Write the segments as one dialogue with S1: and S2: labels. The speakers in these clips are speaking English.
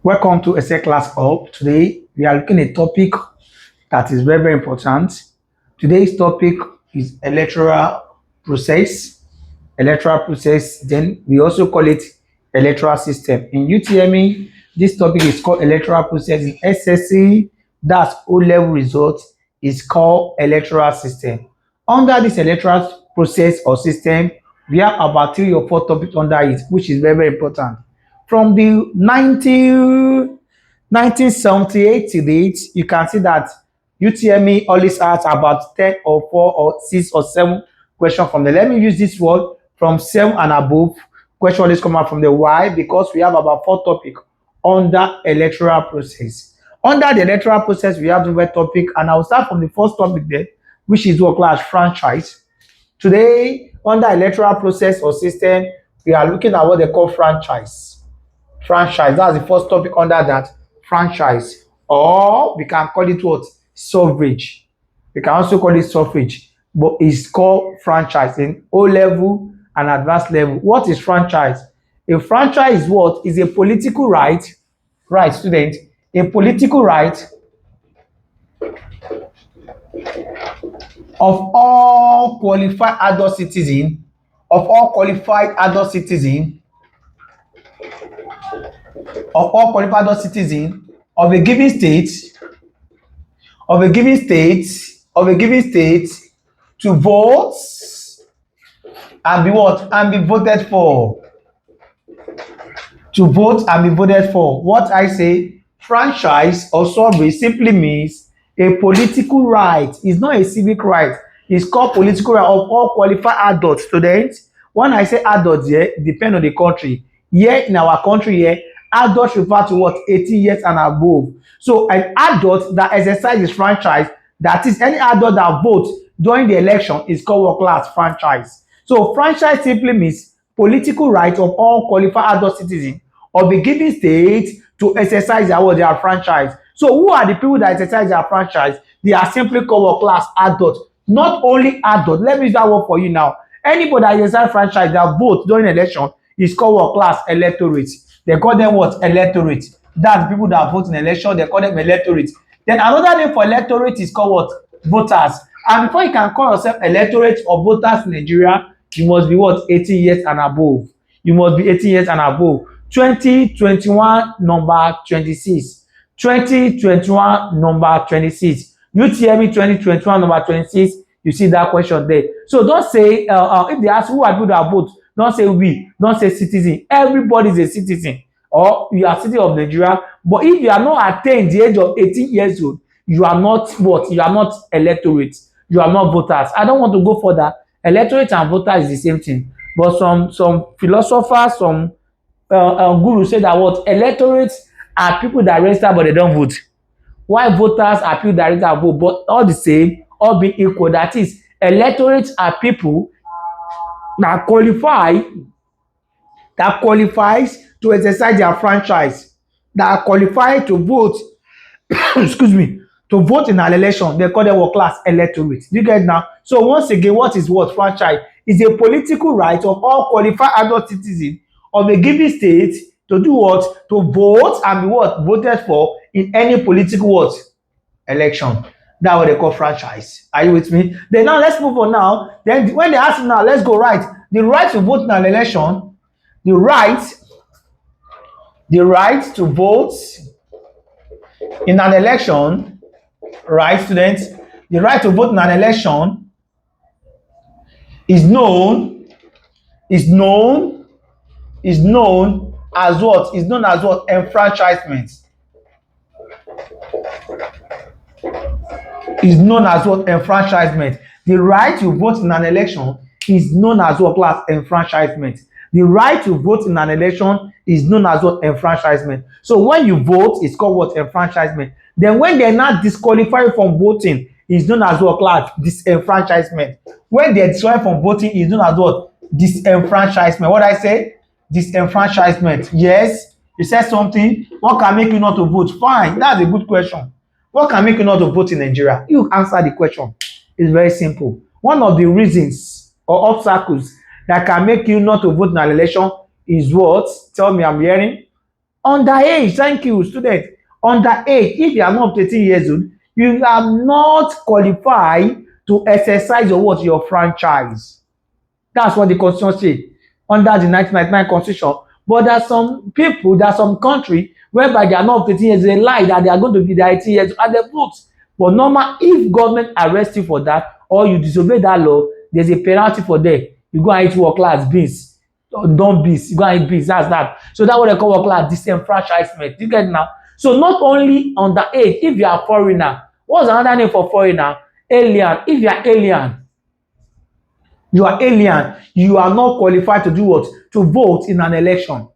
S1: Welcome to Essay Class Hub. Today we are looking at a topic that is very, very important. Today's topic is electoral process. Electoral process, then we also call it electoral system. In UTME, this topic is called electoral process. In SSC, that's O-level results, is called electoral system. Under this electoral process or system, we have about 3 or 4 topics under it, which is very, very important. From the 1978 to date, you can see that UTME always asks about 10 or 4 or 6 or 7 questions from there. Let me use this word from 7 and above. Question always come out from the why, because we have about 4 topics under electoral process. Under the electoral process, we have different topic, and I will start from the first topic there, which is what class franchise. Today, under electoral process or system, we are looking at what they call franchise. Franchise, that's the first topic under that, franchise. Or we can call it what? Suffrage. We can also call it suffrage, but it's called franchise in O level and advanced level. What is franchise? A franchise is what? Is a political right, right, student? A political right of all qualified adult citizens, of all qualified adult citizens, of all qualified adult citizens of a given state, of a given state, of a given state to vote and be what? And be voted for. To vote and be voted for. What I say, franchise or suffrage simply means a political right. It's not a civic right. It's called political right of all qualified adult students. When I say adults here, depend on the country. Here in our country here, adults refer to what? 18 years and above. So an adult that exercises franchise, that is any adult that votes during the election, is called what class? Franchise. So franchise simply means political right of all qualified adult citizens of a given state to exercise their franchise. So who are the people that exercise their franchise? They are simply called what class? Adult. Not only adult. Let me use that word for you now. Anybody that exercise franchise that vote during election is called what class? Electorate. They call them what? Electorate. That's people that vote in election. They call them electorate. Then another name for electorate is called what? Voters. And before you can call yourself electorate or voters in Nigeria, you must be what? 18 years and above. You must be 18 years and above. 2021 number 26. 2021 number 26. UTME 2021 number 26. You see that question there. So don't say if they ask who are people that vote, don't say we, don't say citizen. Everybody is a citizen, or you are citizen of Nigeria. But if you are not attained the age of 18 years old, you are not what? You are not electorate. You are not voters. I don't want to go further. Electorate and voter is the same thing. But some philosophers, some gurus say that what? Electorates are people that register but they don't vote. While voters are people that register and vote, but all the same, all being equal. That is, electorates are people that qualifies to exercise their franchise, that are qualified to vote excuse me, to vote in an election. They call them what class? Electorate. Do you get it now? So once again, what is what? Franchise is a political right of all qualified adult citizens of a given state to do what? To vote and be what? Voted for in any political what? Election. That's what they call franchise. Are you with me? Then now let's move on now. Then when they ask you now, let's go right. The right to vote in an election, the right to vote in an election, right, students? The right to vote in an election is known as what? Is known as what? Enfranchisement. Is known as what? Enfranchisement. The right to vote in an election is known as what class? Enfranchisement. The right to vote in an election is known as what? Enfranchisement. So when you vote, it's called what? Enfranchisement. Then when they're not disqualified from voting, it's known as what class? Disenfranchisement. When they're disqualified from voting, it's known as what? Disenfranchisement. What I say? Disenfranchisement. Yes. You said something. What can make you not to vote? Fine. That's a good question. What can make you not to vote in Nigeria? You answer the question. It's very simple. One of the reasons or obstacles that can make you not to vote in an election is what? Tell me, I'm hearing. Underage, thank you, student. Underage, if you are not 18 years old, you are not qualified to exercise your what? Your franchise. That's what the constitution say under the 1999 constitution. But there are some people, there are some country whereby they are not 18 years, they lie that they are going to be 18 years and they vote. But normal, if government arrest you for that or you disobey that law, there's a penalty for them. You go and eat work class beans, don't beans, you go and eat beans, that's that. So that's what they call work class disenfranchisement. You get it now? So not only underage, if you are foreigner, what's another name for foreigner? Alien. If you are alien, you are alien, you are not qualified to do what? To vote in an election.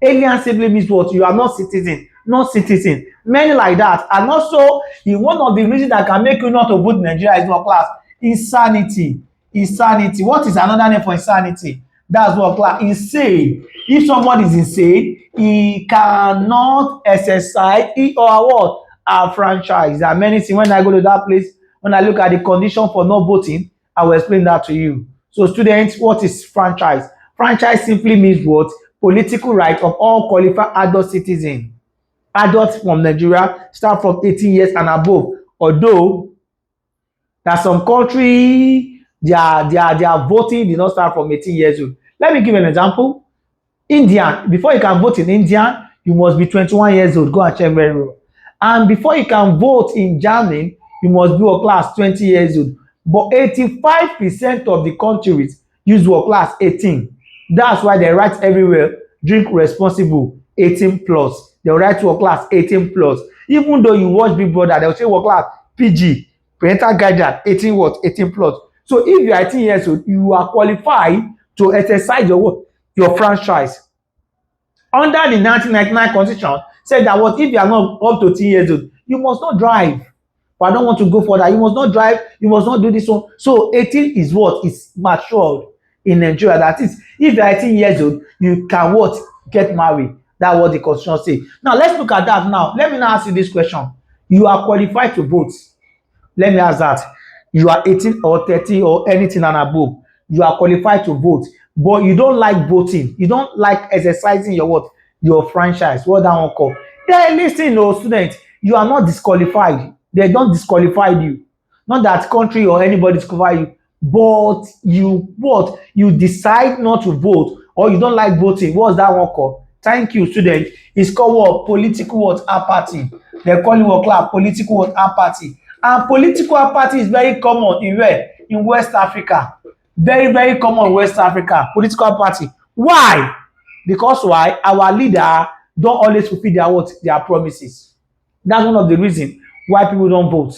S1: Alien simply means what? You are not citizen, not citizen. Many like that. And also, in one of the reasons that can make you not to vote in Nigeria is what class? Insanity. Insanity. What is another name for insanity? That's what class? Insane. If somebody is insane, he cannot exercise he or what? A franchise. There are many things. When I go to that place, when I look at the condition for not voting, I will explain that to you. So students, what is franchise? Franchise simply means what? Political right of all qualified adult citizens. Adults from Nigeria start from 18 years and above. Although there are some country, their voting did not start from 18 years old. Let me give an example. India, before you can vote in India, you must be 21 years old. Go and check very well. And before you can vote in Germany, you must be a class 20 years old. But 85% of the countries use work class 18. That's why they write everywhere, drink responsible, 18 plus. They write work class 18 plus. Even though you watch Big Brother, they'll say work class PG, parental guidance, 18 what? 18 plus. So if you are 18 years old, you are qualified to exercise your franchise. Under the 1999 constitution, said that what if you are not up to 10 years old, you must not drive. But I don't want to go further. You must not drive. You must not do this one. So 18 is what is matured in Nigeria. That is, if you are 18 years old, you can what? Get married. That's what the constitution say. Now let's look at that now. Let me now ask you this question. You are qualified to vote. Let me ask that. You are 18 or 30 or anything and above. You are qualified to vote. But you don't like voting. You don't like exercising your what? Your franchise. What that one call? Then listen, no student. You are not disqualified. They don't disqualify you. Not that country or anybody disqualify you. But you what? You decide not to vote or you don't like voting. What's that one called? Thank you, student. It's called what? Political what? Apathy. They call it what class? Political what? Apathy. And political apathy is very common in where? In West Africa. Very, very common in West Africa. Political apathy. Why? Because why? Our leader don't always fulfill their what? Their promises. That's one of the reasons why people don't vote.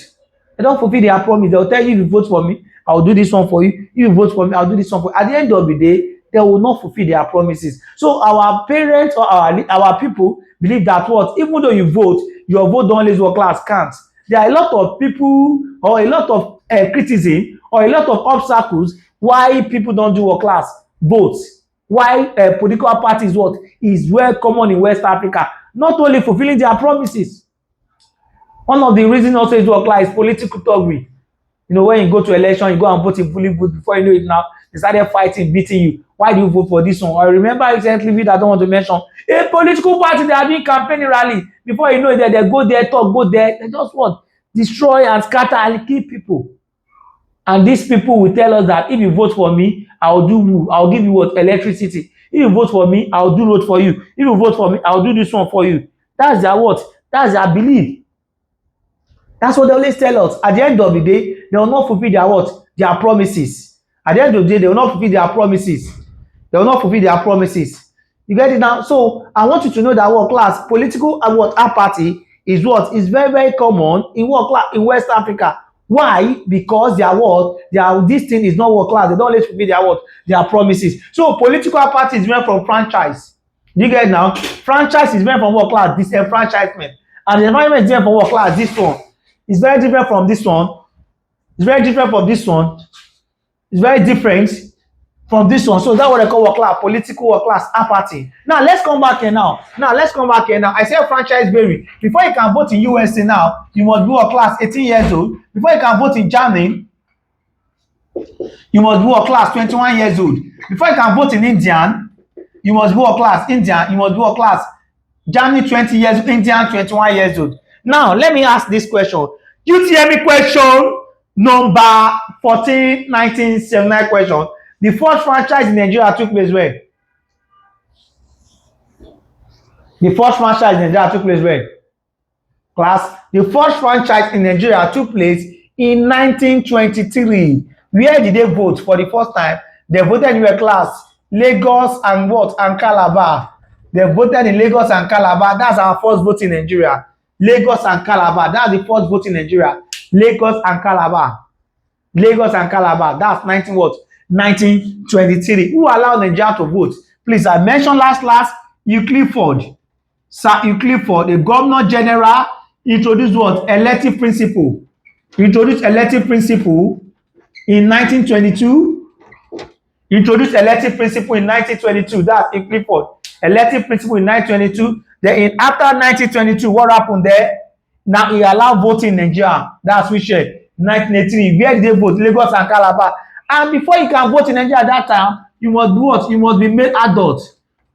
S1: They don't fulfill their promise. They'll tell you, if you vote for me, I'll do this one for you. If you vote for me, I'll do this one for you. At the end of the day, they will not fulfill their promises. So our parents or our people believe that what? Even though you vote, your vote don't always work class can't. There are a lot of people or a lot of criticism or a lot of obstacles why people don't do work class votes. Why political party is what? Is well common in West Africa. Not only fulfilling their promises. One of the reasons also is work class is political thuggery. You know, when you go to election, you go and vote in fully vote. Before you know it now, they started fighting, beating you. Why do you vote for this one? I remember recently, I don't want to mention, a political party, they are doing campaign rally. Before you know it, they go there, talk, go there. They just what? Destroy and scatter and kill people. And these people will tell us that if you vote for me, I'll give you what? Electricity. If you vote for me, I'll do road for you. If you vote for me, I'll do this one for you. That's their what? That's their belief. That's what they always tell us. At the end of the day, they will not fulfill their what? Their promises. At the end of the day, they will not fulfill their promises. They will not fulfill their promises. You get it now? So I want you to know that what class political and what apathy is what is very, very common in what class in West Africa. Why? Because their what? This thing is not what class. They don't always fulfill their what? Their promises. So political apathy is meant from franchise. You get it now? Franchise is meant from what class? Disenfranchisement. And the environment is meant from what class? This one. It's very different from this one. It's very different from this one. It's very different from this one. So that's what I call work class, political work class apathy. Now let's come back here now. I said franchise vary. Before you can vote in USA now, you must be work class 18 years old. Before you can vote in Germany, you must be work class 21 years old. Before you can vote in India, you must be work class Indian. You must be work class Germany 20 years old, India 21 years old. Now, let me ask this question. UTME question number 14, 1979 question. The first franchise in Nigeria took place when? The first franchise in Nigeria took place when? Class, the first franchise in Nigeria took place in 1923. Where did they vote for the first time? They voted in a class, Lagos and what? And Calabar. They voted in Lagos and Calabar. That's our first vote in Nigeria. Lagos and Calabar. That's the first vote in Nigeria. Lagos and Calabar. Lagos and Calabar. That's 19 what? 1923. Who allowed Nigeria to vote? Please, I mentioned last Clifford. Sir Clifford, the Governor General, introduced what? Elective principle. Introduced elective principle in 1922. Introduced elective principle in 1922. That's Clifford. Elective principle in 1922. Then after 1922, what happened there? Now he allowed voting in Nigeria. That's which year? 1983. Where did they vote? Lagos and Calabar. And before you can vote in Nigeria at that time, you must do what? You must be made adult.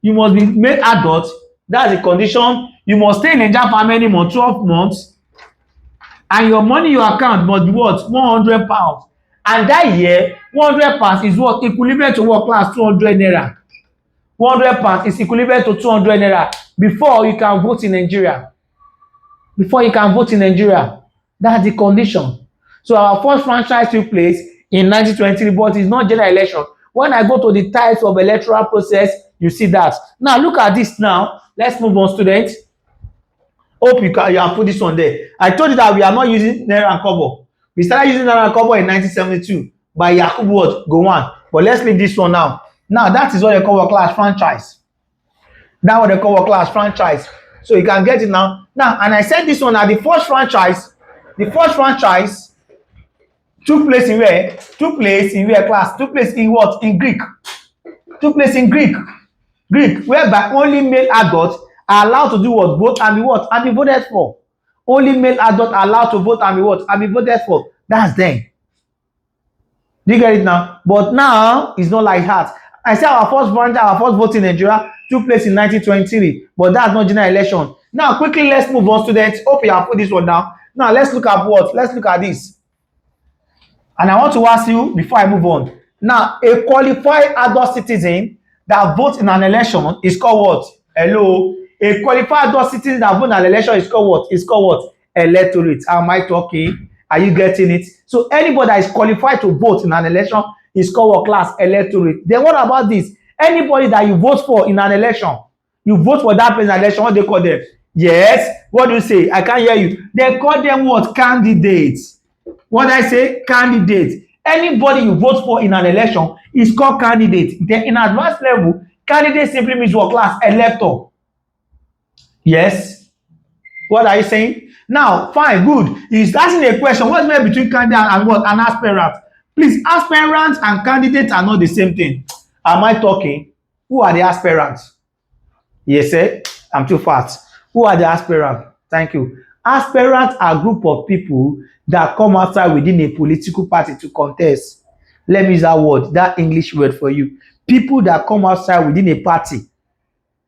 S1: You must be made adult. That's the condition. You must stay in Nigeria for how many months? 12 months. And your money, your account must be what? £100. And that year, £100 is what? Equivalent to what class? 200 naira. £100 is equivalent to 200 naira before you can vote in Nigeria. Before you can vote in Nigeria. That's the condition. So our first franchise took place in 1923, but it's not general election. When I go to the types of electoral process, you see that. Now look at this now. Let's move on, students. Hope you have put this one there. I told you that we are not using Naira and Kobo. We started using Naira and Kobo in 1972 by Yakubu Gowon. But let's leave this one now. Now that is what they call a class franchise. That's what they call a class franchise. So you can get it now. Now, and I said this one now, the first franchise took place in where? Took place in where class? Took place in what? In Greek. Took place in Greek. Greek, whereby only male adults are allowed to do what? Vote and be what? And be voted for. Only male adults are allowed to vote and be what? And be voted for. That's them. Do you get it now? But now, it's not like that. I said our first vote in Nigeria took place in 1923. But that's not general election. Now, quickly, let's move on, students. Hope you have put this one down. Now, let's look at what? Let's look at this. And I want to ask you, before I move on. Now, a qualified adult citizen that votes in an election is called what? Hello? A qualified adult citizen that votes in an election is called what? Is called what? Electorate. Am I talking? Are you getting it? So anybody that is qualified to vote in an election is called what class? Electorate. Then what about this? Anybody that you vote for in an election, you vote for that person in an election, what do they call them? Yes. What do you say? I can't hear you. They call them what? Candidates. What I say? Candidates. Anybody you vote for in an election is called candidate. Then in advanced level, candidate simply means what class? Elector. Yes. What are you saying? Now, fine, good. He's asking a question. What's the difference between candidate and what? An aspirant. Please, aspirants and candidates are not the same thing. Am I talking? Who are the aspirants? Yes, sir. I'm too fast. Who are the aspirants? Thank you. Aspirants are a group of people that come outside within a political party to contest. Let me use that word, that English word for you. People that come outside within a party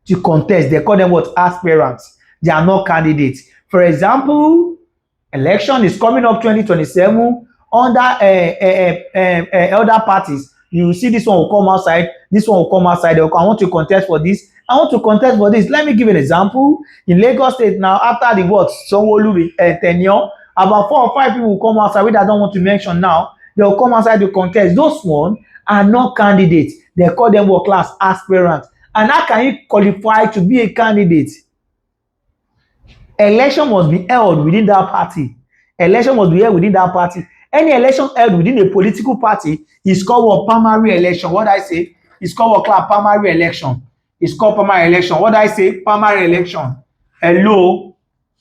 S1: to contest, they call them what? Aspirants. They are not candidates. For example, election is coming up 2027 under other parties. You see this one will come outside, this one will come outside. I want to contest for this. I want to contest for this. Let me give an example. In Lagos State now, after the what? Sanwo-Olu tenure, about 4 or 5 people will come outside, which I don't want to mention now. They will come outside to contest. Those ones are not candidates. They call them what class? Aspirants. And how can you qualify to be a candidate? Election must be held within that party. Election must be held within that party. Any election held within a political party is called what? Primary election. What I say? It's called what class? Primary election. It's called primary election. What I say? Primary election. Hello?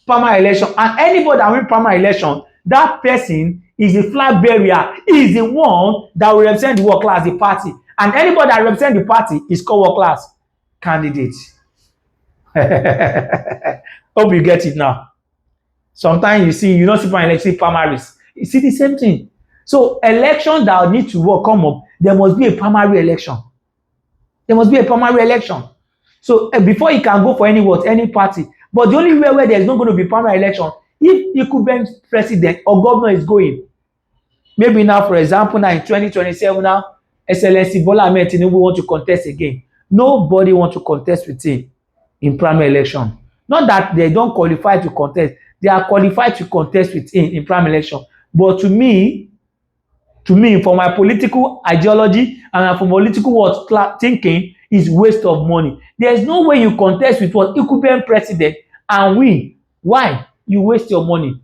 S1: Primary election. And anybody that wins primary election, that person is a flag bearer. He is the one that will represent the what class? The party. And anybody that represents the party is called what class? Candidate. Hope you get it now. Sometimes you see, you don't see primaries. You see the same thing. So election that need to come up, there must be a primary election. There must be a primary election. So before he can go for any party. But the only way where there is not going to be primary election, if incumbent president or governor is going, maybe now, for example, now in 2027 now, Excellency Bola Ahmed Tinubu want to contest again. Nobody want to contest with him in primary election. Not that they don't qualify to contest, they are qualified to contest with him in primary election. But to me, for my political ideology and for political thinking, is waste of money. There is no way you contest with what incumbent president and win. Why? You waste your money.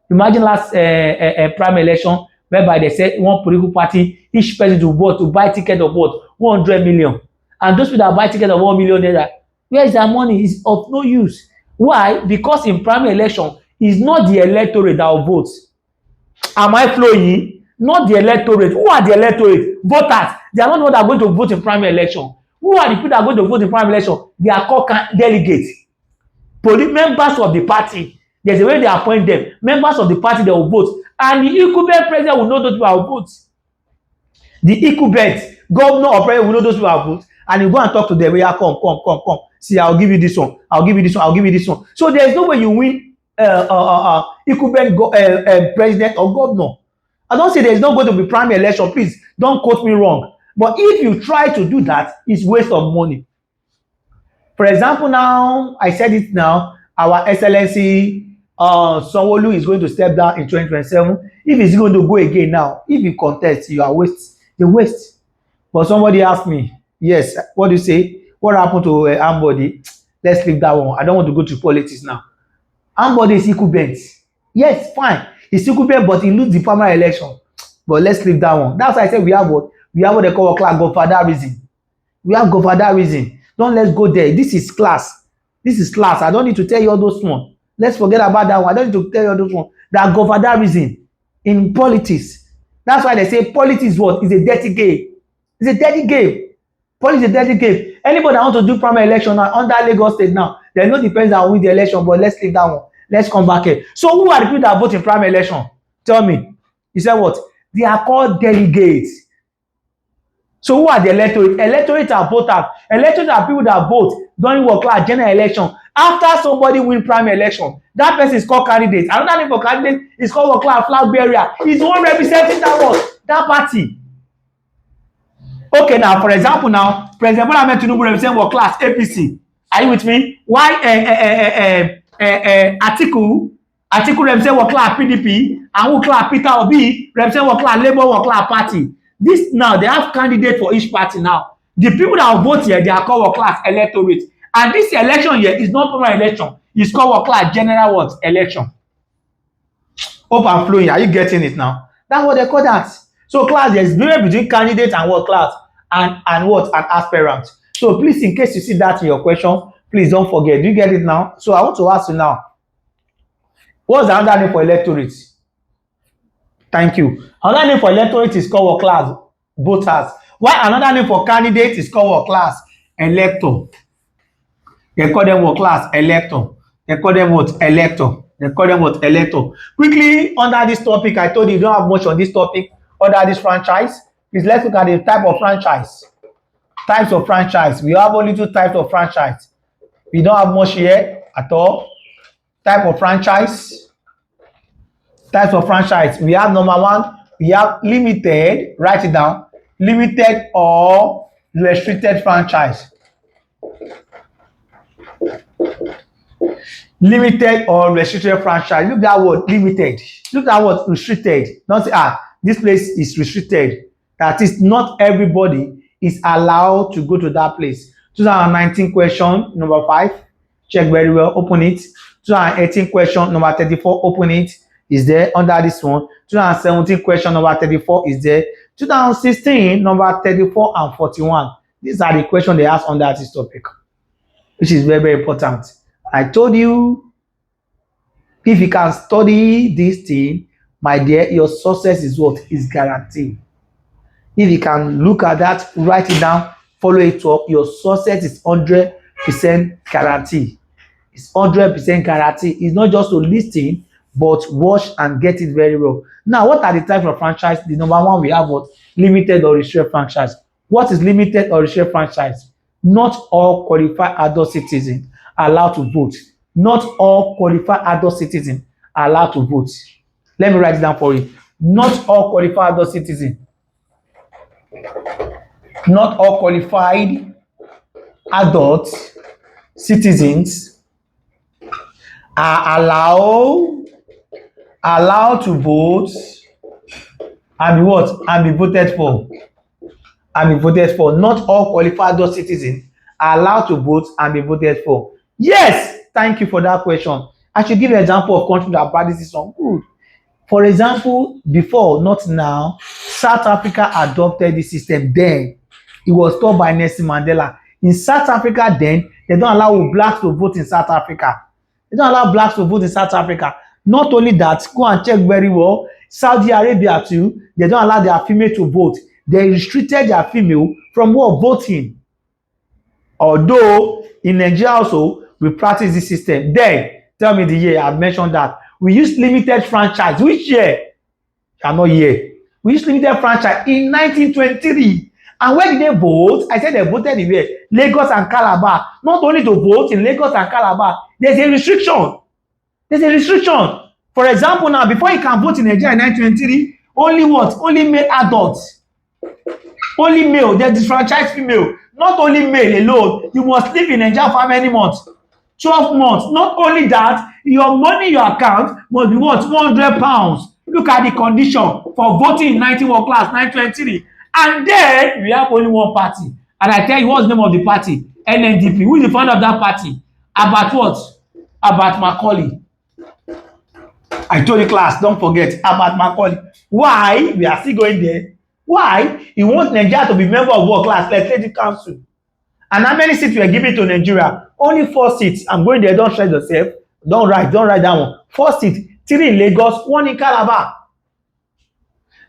S1: Imagine last primary election whereby they said one political party, each person to vote to buy ticket of what 100 million, and those people that buy ticket of 1 million naira, where is their money? Is of no use. Why? Because in primary election, it's not the electorate that will vote. Am I flowing? Not the electorate. Who are the electorate? Voters. They are not the ones that are going to vote in primary election. Who are the people that are going to vote in primary election? They are called delegates. Members of the party. There's a way they appoint them. Members of the party, they will vote. And the incumbent president will know those people will vote. The incumbent governor or president will know those people will vote. And you go and talk to them. Yeah, come. See, I'll give you this one. I'll give you this one. I'll give you this one. So there's no way you win incumbent president or governor. I don't say there's not going to be primary election. Please don't quote me wrong. But if you try to do that, it's waste of money. For example, now I said it now. Our Excellency Sanwo-Olu is going to step down in 2027. If he's going to go again now, if you contest, you are waste. But somebody asked me, yes, what do you say? What happened to Ambody? Let's leave that one. I don't want to go to politics now. Ambody is incumbent. Yes, fine. He's incumbent, but he lose the primary election. But let's leave that one. That's why I said we have what they call class godfatherism. We have godfatherism. Don't let's go there. This is class. This is class. I don't need to tell you all those one. Let's forget about that one. I don't need to tell you all those one. That godfatherism in politics. That's why they say politics what is a dirty game. It's a dirty game. Politics is a dirty game. Anybody that want to do primary election now under Lagos State now, there no depends on win the election, but let's leave that one. Let's come back here. So who are the people that vote in primary election? Tell me. You said what? They are called delegates. So who are the electorate? Electorate are voters. Electorate are people that vote during what class general election. After somebody win primary election, that person is called candidate. Another name for candidate is called what class flag bearer. He's the one representing that party. Okay, now for example, now President Bola Ahmed Tinubu represent what class APC. Are you with me? Why Atiku represent what class PDP, and who class Peter Obi represent what class Labour, what class party. This now they have candidate for each party now. The people that will vote here, they are called what class electorate. And this election here is not primary election. It's called what class general what election. Hope I'm flowing. Are you getting it now? That's what they call that. So class, there is difference between candidate and what class and what an aspirant. So please, in case you see that in your question, please don't forget. Do you get it now? So I want to ask you now. What's the other name for electorate? Thank you. Another name for electorate is called what class? Voters. While another name for candidate is called what class? Elector. They call them what class? Elector. They call them what? Elector. They call them what? Elector. Quickly, under this topic, I told you don't have much on this topic. Under this franchise, please let's look at the type of franchise. Types of franchise. We have only 2 types of franchise. We don't have much here at all. Type of franchise. Types of franchise. We have number 1. We have limited. Write it down. Limited or restricted franchise. Limited or restricted franchise. Look at that word limited. Look at that word restricted. Don't say this place is restricted. That is, not everybody is allowed to go to that place. 2019 question number 5. Check very well. Open it. 2018 question number 34. Open it. Is there under this one. 2017 question number 34 is there. 2016 number 34 and 41. These are the questions they ask under this topic, which is very, very important. I told you, if you can study this thing, my dear, your success is what is guaranteed. If you can look at that, write it down, follow it up, your success is 100% guaranteed. It's 100% guaranteed. It's not just to listen, but watch and get it very well. Now, what are the types of franchise? The number 1, we have what? Limited or restricted franchise. What is limited or restricted franchise? Not all qualified adult citizens are allowed to vote. Not all qualified adult citizens are allowed to vote. Let me write it down for you. Not all qualified adult citizens, not all qualified adult citizens are allowed to vote and be what? And be voted for. And be voted for. Not all qualified adult citizens are allowed to vote and be voted for. Yes, thank you for that question. I should give an example of country that practices some good. For example, before, not now, South Africa adopted this system then. It was taught by Nelson Mandela. In South Africa then, they don't allow blacks to vote in South Africa. They don't allow blacks to vote in South Africa. Not only that, go and check very well, Saudi Arabia too, they don't allow their female to vote. They restricted their female from what? Voting. Although in Nigeria also, we practice this system. Then, tell me the year, I've mentioned that. We use limited franchise. Which year? I'm not here. We use limited franchise in 1923. And where did they vote? I said they voted in where? Lagos and Calabar. Not only to vote in Lagos and Calabar, there's a restriction. There's a restriction. For example, now, before you can vote in Nigeria in 1923, only what? Only male adults. Only male. They're disfranchised female. Not only male alone. You must live in Nigeria for how many months? 12 months. Not only that, your money in your account must be what? £100. Look at the condition for voting in 19 class, 1923. And then we have only one party. And I tell you, what's the name of the party? NNDP. Who is the founder of that party? About what? About Macaulay. I told the class, don't forget about Macaulay. Why? We are still going there. Why? He wants Nigeria to be member of what class? Legislative Council. And how many seats were given to Nigeria? Only 4 seats. I'm going there. Don't stress yourself. Don't write that one. 4 seats. 3 in Lagos, 1 in Calabar.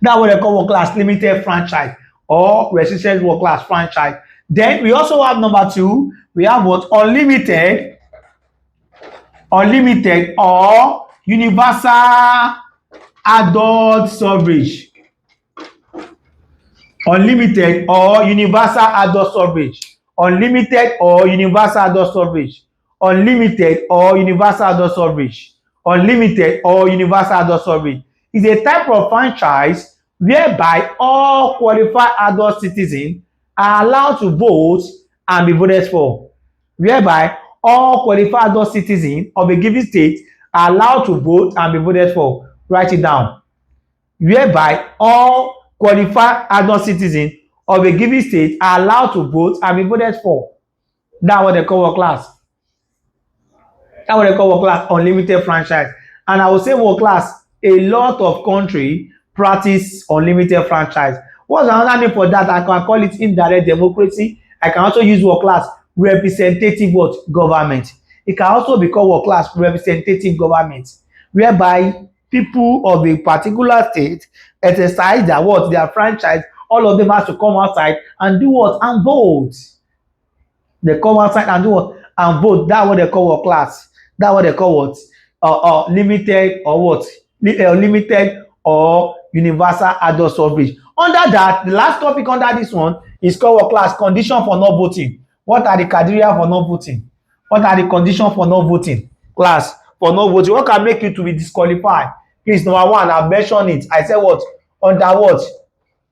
S1: That's what they call work class limited franchise or restricted work class franchise. Then we also have number 2. We have what? Unlimited or universal adult suffrage. Unlimited or universal adult suffrage. Unlimited or universal adult suffrage. Unlimited or universal adult suffrage. Unlimited or universal adult suffrage is a type of franchise whereby all qualified adult citizens are allowed to vote and be voted for. Whereby all qualified adult citizens of a given state are allowed to vote and be voted for. Write it down. Whereby all qualified adult citizens of a given state are allowed to vote and be voted for. That's what they call work class. That's what they call work class, unlimited franchise. And I will say work class, a lot of countries practice unlimited franchise. What's another name for that? I can call it indirect democracy. I can also use work class representative what? Government. It can also be called work class representative government, whereby people of a particular state exercise their what? Their franchise. All of them has to come outside and do what? And vote. They come outside and do what? And vote. That's what they call work class. That's what they call what? Limited or what? Limited or universal adult suffrage. Under that, the last topic under this one is called work class condition for not voting. What are the criteria for not voting? What are the conditions for not voting? Class, for not voting. What can make you to be disqualified? Please, number 1, I mentioned it. I said what? Under what?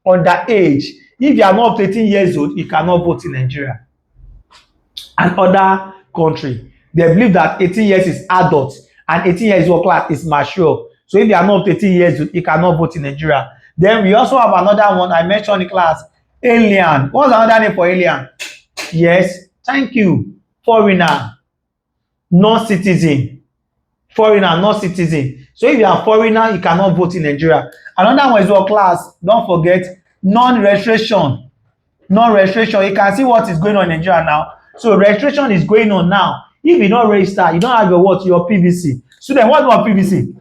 S1: Under age. If you are not 18 years old, you cannot vote in Nigeria. And other country, they believe that 18 years is adult and 18 years work class is mature. So if you are not 18 years old, you cannot vote in Nigeria. Then we also have another one I mentioned in class, alien. What's another name for alien? Yes, thank you. Foreigner, non-citizen. Foreigner, non-citizen. So if you are foreigner, you cannot vote in Nigeria. Another one is work class. Don't forget, non-registration. Non-registration. You can see what is going on in Nigeria now. So registration is going on now. If you don't register, you don't have your what? Your PVC. So then what's more PVC?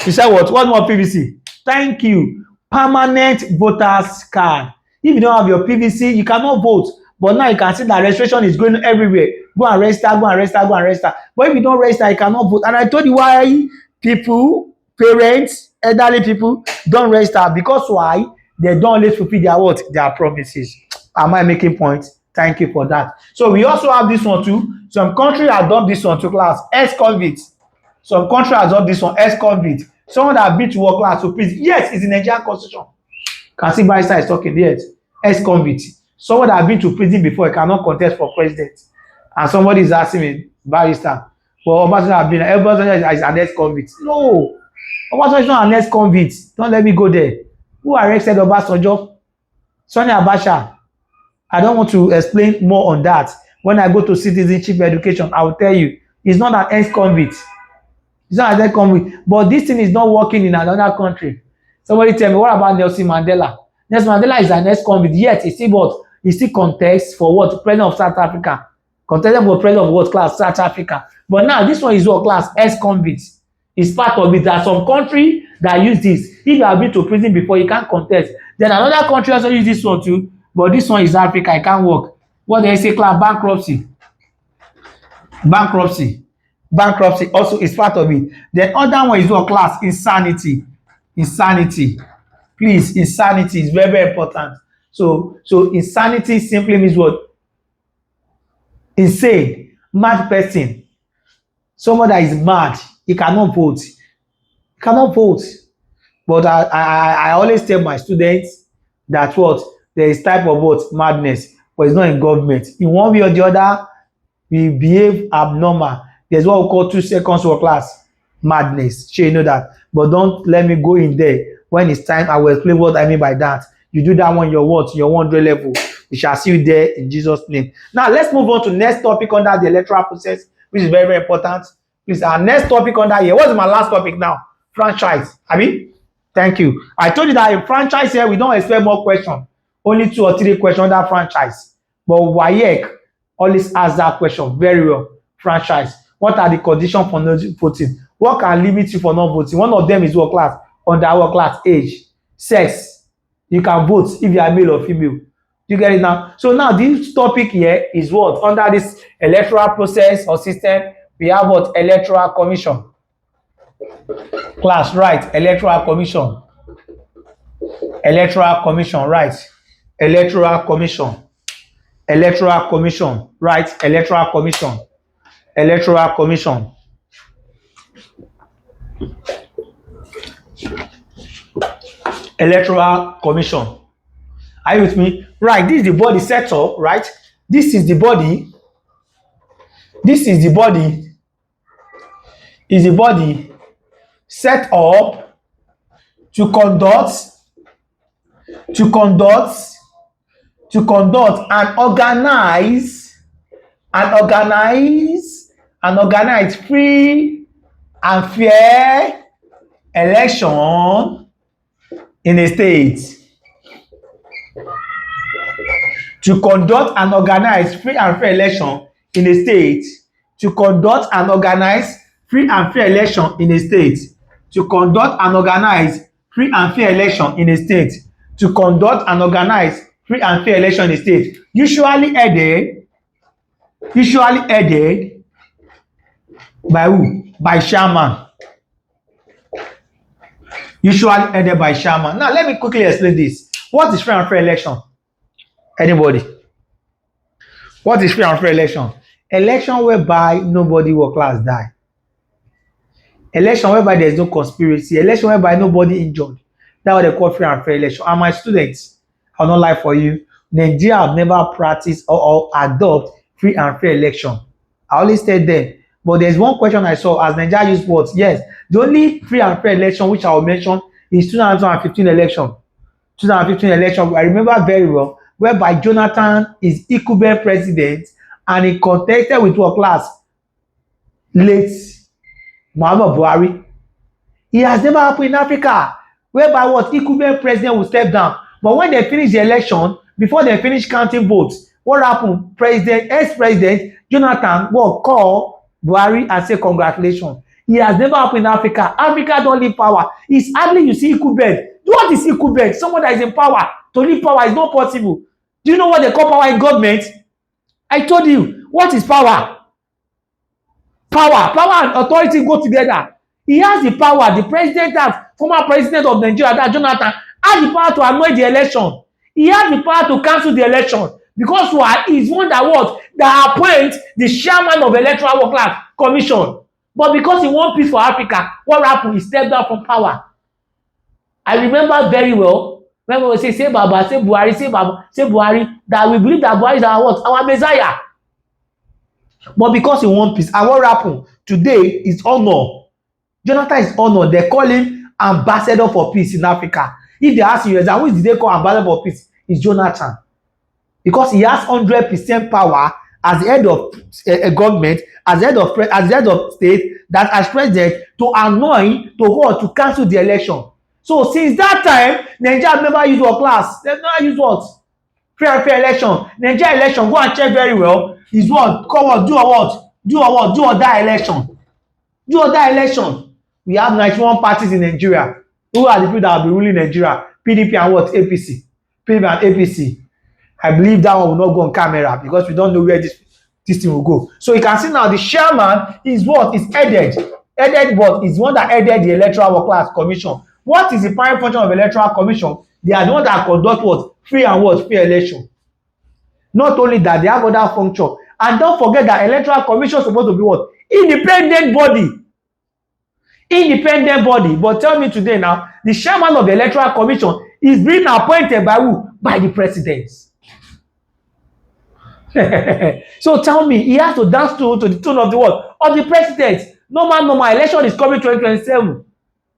S1: You said what? What's more PVC? Thank you. Permanent voters card. If you don't have your PVC, you cannot vote. But now you can see that registration is going everywhere. Go and register, go and register, go and register. But if you don't register, you cannot vote. And I told you why people, parents, elderly people don't register. Because why? They don't always fulfill their what? Their promises. Am I making points? Thank you for that. So we also have this one too. Some country adopt this one to class, ex-convict. Some country adopt this one, ex-convict. Someone that been to work class to prison. Yes, it's in the Nigerian constitution. Can see barrister is talking, yes. Ex-convict. Someone that been to prison before, cannot contest for president. And somebody is asking me, barrister, well, Obasanjo have been, Obasanjo is an ex-convict. No, Obasanjo is not an ex-convict. Don't let me go there. Who arrested Obasanjo? Sani Abacha. I don't want to explain more on that. When I go to citizenship education, I will tell you, it's not an ex-convict. It's not an ex-convict. But this thing is not working in another country. Somebody tell me, what about Nelson Mandela? Nelson Mandela is an ex-convict. Yet, he still what? He still contests for what? President of South Africa. Contested for president of what class? South Africa. But now, this one is what class? Ex-convict. It's part of it. There are some countries that use this. If you have been to prison before, you can't contest. Then another country also use this one too. But this one is Africa. It can't work. What they say class? Bankruptcy. Bankruptcy. Bankruptcy also is part of it. The other one is what class? Insanity. Insanity. Please, insanity is very, very important. So insanity simply means what? Insane, mad person. Someone that is mad, he cannot vote. He cannot vote. But I always tell my students that what? There is type of what? Madness. But it's not in government. In one way or the other, we behave abnormal. There's what we call 2 seconds work class. Madness. Sure, you know that. But don't let me go in there. When it's time, I will explain what I mean by that. You do that one, your what? Your 100 level. We shall see you there in Jesus' name. Now, let's move on to next topic under the electoral process, which is very, very important. Please, our next topic under here. What is my last topic now? Franchise. Abi? Thank you. I told you that in franchise here, we don't expect more questions. Only 2 or 3 questions under franchise. But WAEC always asks that question very well. Franchise. What are the conditions for not voting? What can limit you for not voting? One of them is what class? Under our class, age, sex. You can vote if you are male or female. You get it now? So now this topic here is what? Under this electoral process or system, we have what? Electoral commission. Class, right? Electoral commission. Electoral commission, right? Electoral commission. Electoral commission, right? Electoral commission. Electoral commission. Electoral commission. Are you with me? Right, this is the body set up, right? This is the body. This is the body. Is the body set up to conduct and organize free and fair election in a state. To conduct and organize free and fair election in a state. To conduct and organize free and fair election in a state. To conduct and organize free and fair election in a state. To conduct and organize free and fair election in a state. Usually headed by who? By chairman. Usually headed by chairman. Now let me quickly explain this. What is free and fair election? Anybody? What is free and fair election? Election whereby nobody will class die. Election whereby there is no conspiracy. Election whereby nobody injured. That's what they call free and fair election. And my students, I will not lie for you. Nigeria have never practiced or adopt free and fair election. I always tell them. But there's one question I saw as Nigeria use what? Yes. The only free and fair election which I will mention is 2015 election. 2015 election, I remember very well, whereby Jonathan is incumbent president and he contested with what class? Late Muhammad Buhari. It has never happened in Africa, whereby what incumbent president will step down. But when they finish the election, before they finish counting votes, what happened? Ex-president Jonathan will call Buhari and say congratulations. It has never happened in Africa. Africa don't leave power. It's hardly you see incumbent. What is incumbent? Someone that is in power. To leave power is not possible. Do you know what they call power in government? I told you. What is power? Power and authority go together. He has the power. The president, that former president of Nigeria, that Jonathan, has the power to annoy the election. He has the power to cancel the election because why? He's one that what? That appoint the chairman of Electoral Commission. But because he want peace for Africa, what happened? He stepped down from power. I remember very well when we say Baba, say Buhari, say Baba, say Buhari, that we believe that Buhari is our what? Our Messiah. But because he want peace, and what happened? Today is honor. Jonathan is honored. They call him ambassador for peace in Africa. If they ask you, who did they call ambassador for peace? It's Jonathan. Because he has 100% power as the head of a government, as the head of state, that as president, to anoint, to what? To cancel the election. So since that time, Nigeria never use what class? They never use what? Fair and fair election. Nigeria election, go and check very well. Is what? Come on, do a what? Do a what? Do or die election. Do or die election. We have 91 parties in Nigeria. Who are the people that will be ruling Nigeria? PDP and what? APC. PDP and APC. I believe that one will not go on camera because we don't know where this thing will go. So you can see now the chairman is what? Is headed. Headed what? Is one that headed the Electoral Commission. What is the primary function of Electoral Commission? They are the one that conduct what? Free and what? Fair election. Not only that, they have other function. And don't forget that Electoral Commission is supposed to be what? Independent body. Independent body. But tell me today now, the chairman of the Electoral Commission is being appointed by who? By the president. So tell me, he has to dance to the tune of the what? Of the president. Normal election is coming 2027.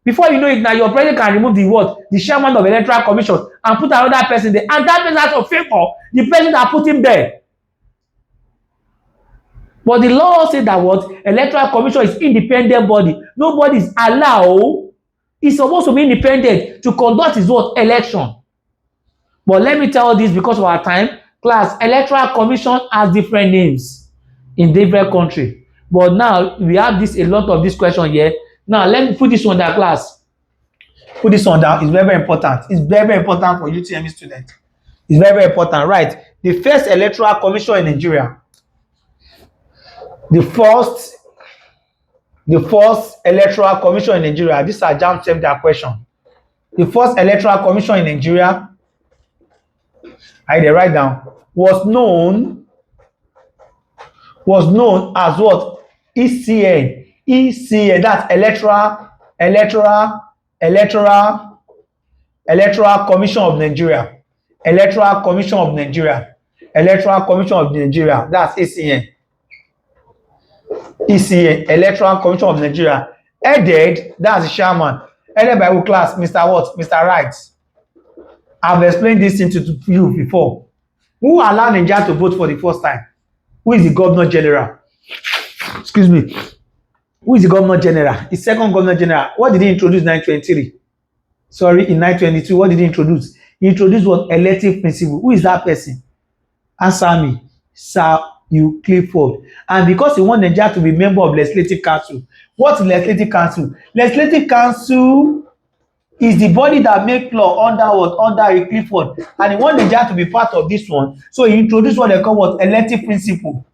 S1: Before you know it now, your president can remove the what? The chairman of the Electoral Commission and put another person there. And that person has to favor the president that put him there. But the law says that what? Electoral Commission is independent body. Nobody is allowed. It's supposed to be independent to conduct his what? Election. But let me tell you this because of our time. Class, Electoral Commission has different names in different countries. But now we have a lot of this question here. Now let me put this one down, class. Put this one down. It's very, very important. It's very, very important for UTME students. It's very, very important. Right. The first Electoral Commission in Nigeria. The first Electoral Commission in Nigeria. These are JAMB sent their question. The first Electoral Commission in Nigeria, I dey write down, was known as what? ECN. ECN, that's Electoral Commission of Nigeria. Electoral Commission of Nigeria. Electoral Commission of Nigeria. That's ECN. ECN, Electoral Commission of Nigeria. Headed, that's the chairman. Headed by who class? Mr. what? Mr. Wright. I've explained this thing to you before. Who allowed Nigeria to vote for the first time? Who is the Governor General? Excuse me. Who is the Governor General? The second Governor General. What did he introduce in 1923? Sorry, in 1922. What did he introduce? He introduced what? Elective principle. Who is that person? Answer me. Sir Clifford. And because he want Nigeria to be member of Legislative Council. What is Legislative Council? Legislative Council is the body that make law under what? Under Clifford. And he want Nigeria to be part of this one. So he introduced what they call what? Elective principle.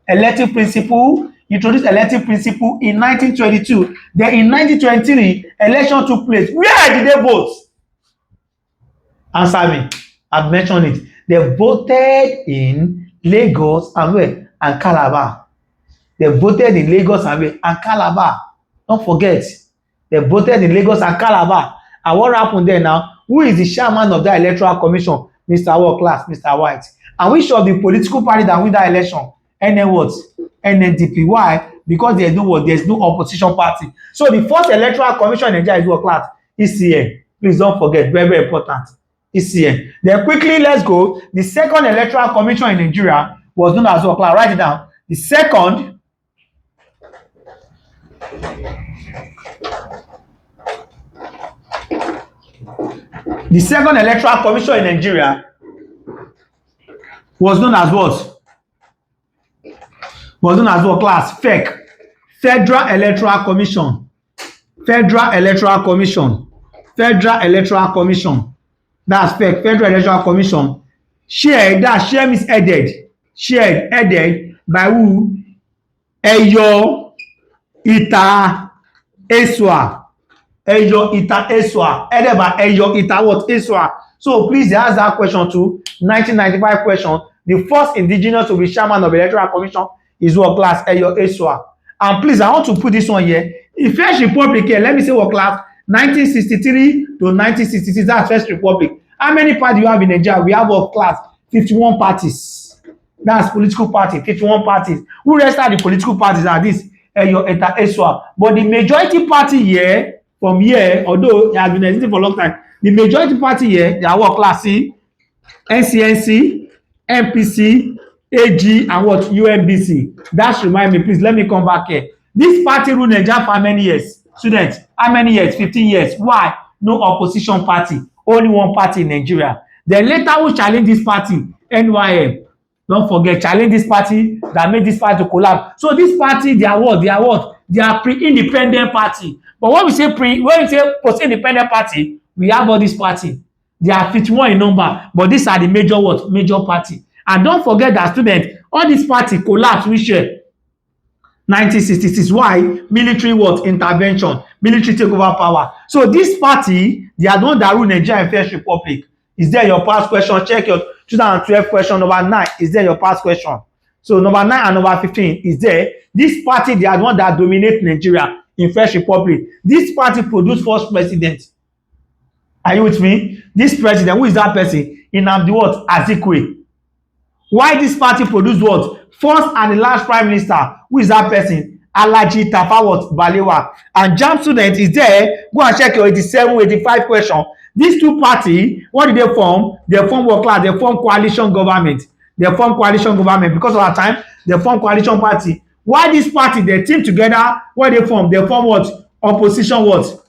S1: Elective principle. He introduced elective principle in 1922. Then in 1923, election took place. Where did they vote? Answer me. I've mentioned it. They voted in Lagos and where? And Calabar. They voted in Lagos and where? And Calabar. Don't forget. They voted in Lagos and Calabar. And what happened there now? Who is the chairman of that Electoral Commission? Mr. What class? Mr. White. And which of the political party that win that election? NN what? NNDP. Why? Because there's no what? There's no opposition party. So the first Electoral Commission in Nigeria is what class? ECN. Please don't forget. Very, very important. ECN. Then quickly, let's go. The second Electoral Commission in Nigeria was known as what class? Write it down. The second Electoral Commission in Nigeria was known as what? Was known as what class? FEC. Federal Electoral Commission. Federal Electoral Commission. Federal Electoral Commission. That's FEC. Federal Electoral Commission. Shared, that share means headed. Shared, headed by who? Eyo Ita Eswa. Eyo Ita Eswa. Headed by Eyo Ita what? Eswa. So please, they ask that question too. 1995 question. The first indigenous to be chairman of the Electoral Commission is what class? Eyo Eswa. And please, I want to put this one here. In First Republic here, let me say what class? 1963 to 1966, that's First Republic. How many parties you have in Nigeria? We have what class? 51 parties. That's political party, 51 parties. Who rest are the political parties are this? Eyo Eta Eswa. But the majority party here, from here, although it has been existing for a long time, the majority party here, they are what class C, NCNC, MPC, AG, and what UNBC. That remind me, please let me come back here. This party rule Nigeria for how many years? Students, how many years? 15 years. Why? No opposition party. Only one party in Nigeria. Then later who challenge this party? NYM. Don't forget, challenge this party that made this party to collapse. So this party, they are what? They are what? They are pre-independent party. But when we say post-independent party, we have all this party. They are 51 in number, but these are the major what? Major party. And don't forget that students, all this party collapse which year? 1966. Why? Military what? Intervention. Military take over power. So this party, they are the one that rule Nigeria and First Republic. Is there your past question? Check your 2012 question number 9. Is there your past question? So number 9 and number 15 is there. This party, they are the one that dominate Nigeria in First Republic. This party produced first president. Are you with me? This president, who is that person? Nnamdi what? Azikiwe. Why this party produced what? First and the last prime minister. Who is that person? Alhaji Tafawa Balewa. And JAMB student is there. Go and check your 87, 85 question. These two parties, what did they form? They form what class? They form coalition government. They form coalition government. Because of our time, they form coalition party. Why this party? They team together. What they form? They form what? Opposition what?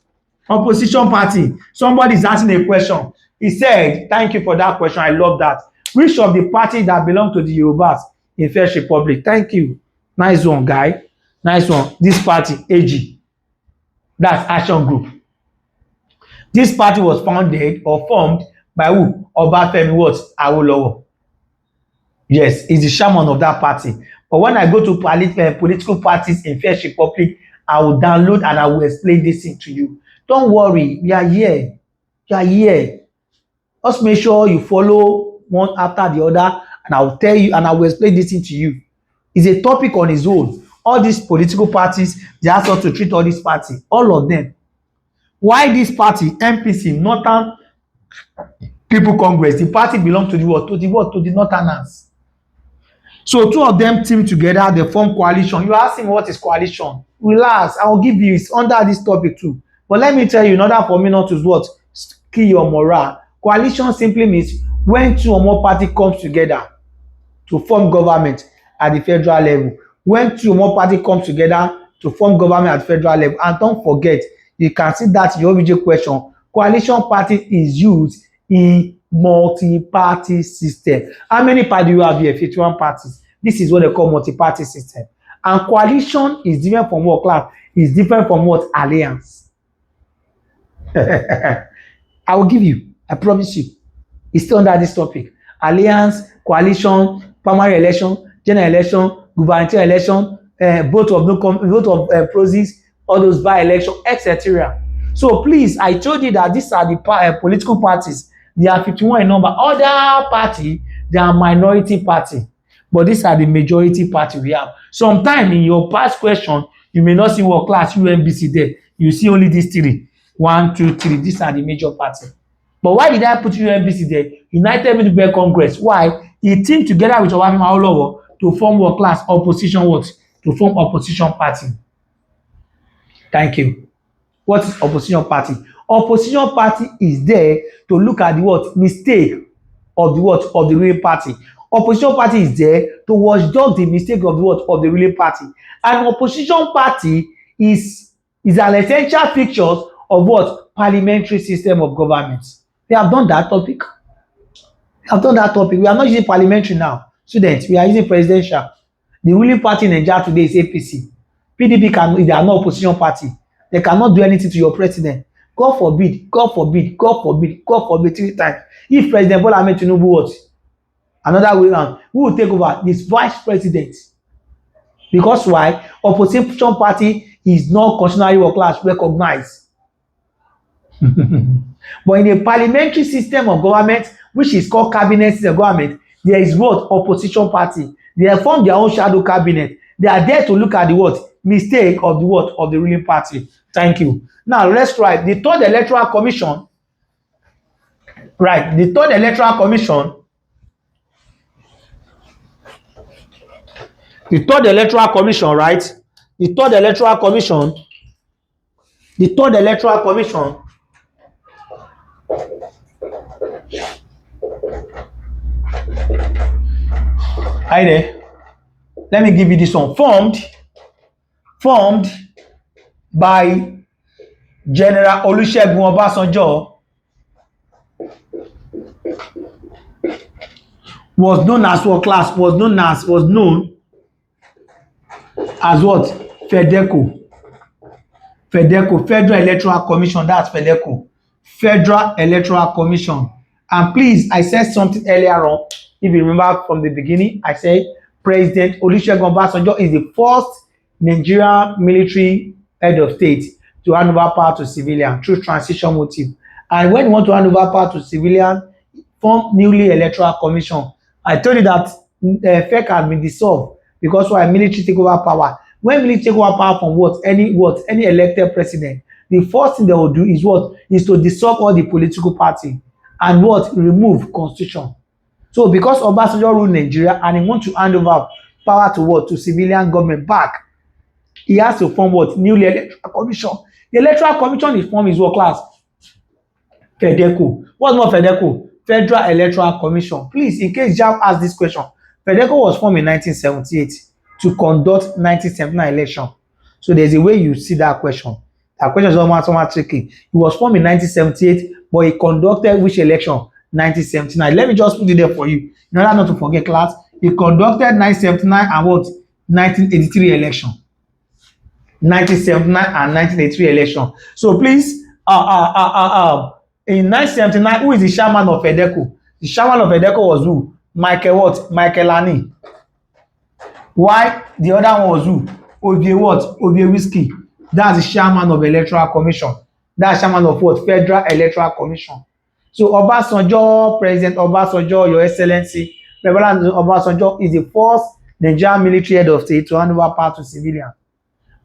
S1: Opposition party. Somebody is asking a question. He said, thank you for that question. I love that. Which of the parties that belong to the Yorubas in First Republic? Thank you. Nice one, guy. Nice one. This party, AG. That's Action Group. This party was founded or formed by who? Obafemi what? Awolowo. Yes, he's the chairman of that party. But when I go to political parties in First Republic, I will download and I will explain this thing to you. Don't worry, we are here. We are here. Just make sure you follow one after the other, and I will tell you and I will explain this thing to you. It's a topic on its own. All these political parties, they ask us to treat all these parties, all of them. Why this party, MPC, Northern People Congress, the party belongs to the what? To the what? To the Northerners. So two of them team together, they form coalition. You ask him what is coalition? Relax, I will give you. It's under this topic too. But let me tell you, in order for me not to what? Kill your morale. Coalition simply means when two or more parties comes together to form government at the federal level. When two or more parties comes together to form government at the federal level. And don't forget, you can see that in your original question. Coalition party is used in multi-party system. How many parties do you have here? 51 parties. This is what they call multi-party system. And coalition is different from what class? Is different from what? Alliance. I will give you. I promise you. It's still under this topic. Alliance, coalition, primary election, general election, gubernatorial election, vote of proxies, all those by-election, etc. So please, I told you that these are the political parties. They are 51 in number. Other party, they are minority party. But these are the majority party we have. Sometime in your past question, you may not see what class UNBC there. You see only these three. 1, 2, 3. These are the major party. But why did I put UNBC there? United People Congress. Why? He teamed together with Obafemi Awolowo to form what class? Opposition what? To form opposition party. Thank you. What is opposition party? Opposition party is there to look at the what? Mistake of the what? Of the ruling party. Opposition party is there to watchdog the mistake of the what? Of the ruling party. And opposition party is an essential feature of what? Parliamentary system of government. They have done that topic. They have done that topic. We are not using parliamentary now. Students, we are using presidential. The ruling party in Nigeria today is APC. PDP they are not opposition party. They cannot do anything to your president. God forbid, God forbid, God forbid, God forbid 3 times. If President Bola Ahmed Tinubu what? Another way around, who will take over? This vice president. Because why? Opposition party is not constitutionally or class recognized. But in a parliamentary system of government, which is called cabinet system of government, there is what? Opposition party. They have formed their own shadow cabinet. They are there to look at the what? Mistake of the what? Of the ruling party. Thank you. Now let's write the third electoral commission. Right, the third electoral commission. The third electoral commission, right? The third electoral commission. The third electoral commission. Hi there. Let me give you this one. Formed by General Olusegun Obasanjo, was known as what class? Was known as what? FEDECO. Federal Electoral Commission. That's FEDECO. Federal Electoral Commission. And please, I said something earlier on. If you remember from the beginning, I said President Olusegun Obasanjo is the first Nigerian military head of state to hand over power to civilian through transition motive. And when you want to hand over power to civilian, form newly electoral commission. I told you that FEC has been dissolved because why? Military take over power. When military take over power from any elected president, the first thing they will do is what? Is to dissolve all the political party and what? Remove constitution. So because Obasanjo ruled Nigeria and he want to hand over power to what? To civilian government back, he has to form what? Newly electoral commission. The electoral commission is formed is what class? FEDECO. What's more FEDECO? Federal Electoral Commission. Please, in case JAMB asks this question, FEDECO was formed in 1978 to conduct 1979 election. So there's a way you see that question. That question is somewhat tricky. It was formed in 1978, but it conducted which election? 1979. Let me just put it there for you. In order not to forget class, it conducted 1979 and what? 1983 election. 1979 and 1983 election. So please, in 1979, who is the chairman of FEDECO? The chairman of FEDECO was who? Michael Ani. Why? The other one was who? Ovie Whiskey. That's the chairman of Electoral Commission. That's chairman of what? Federal Electoral Commission. So Obasanjo, President Obasanjo, Your Excellency, President Obasanjo is the first Nigerian military head of state to hand over power to civilian.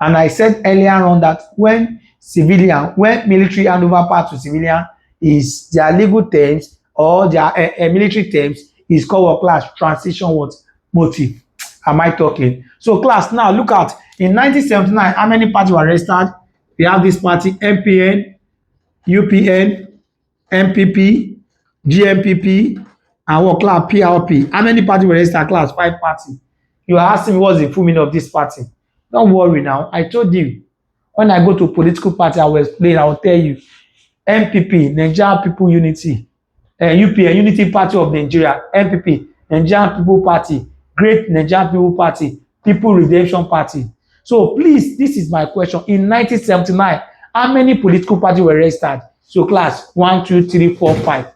S1: And I said earlier on that when military hand over power to civilian, is their legal terms or their military terms is called what class? Transition what? Motive. Am I talking? So class, now look at in 1979, how many parties were registered? We have this party MPN, UPN, MPP, GMPP, and what class? PRP. How many parties were registered? Class 5 parties. You are asking me what's the full meaning of this party. Don't worry now. I told you. When I go to political party, I will explain. I will tell you. MPP, Nigerian People Unity, UPN, Unity Party of Nigeria, MPP, Nigerian People Party, Great Nigerian People Party, People Redemption Party. So please, this is my question. In 1979, how many political parties were registered? So class, 1, 2, 3, 4, 5.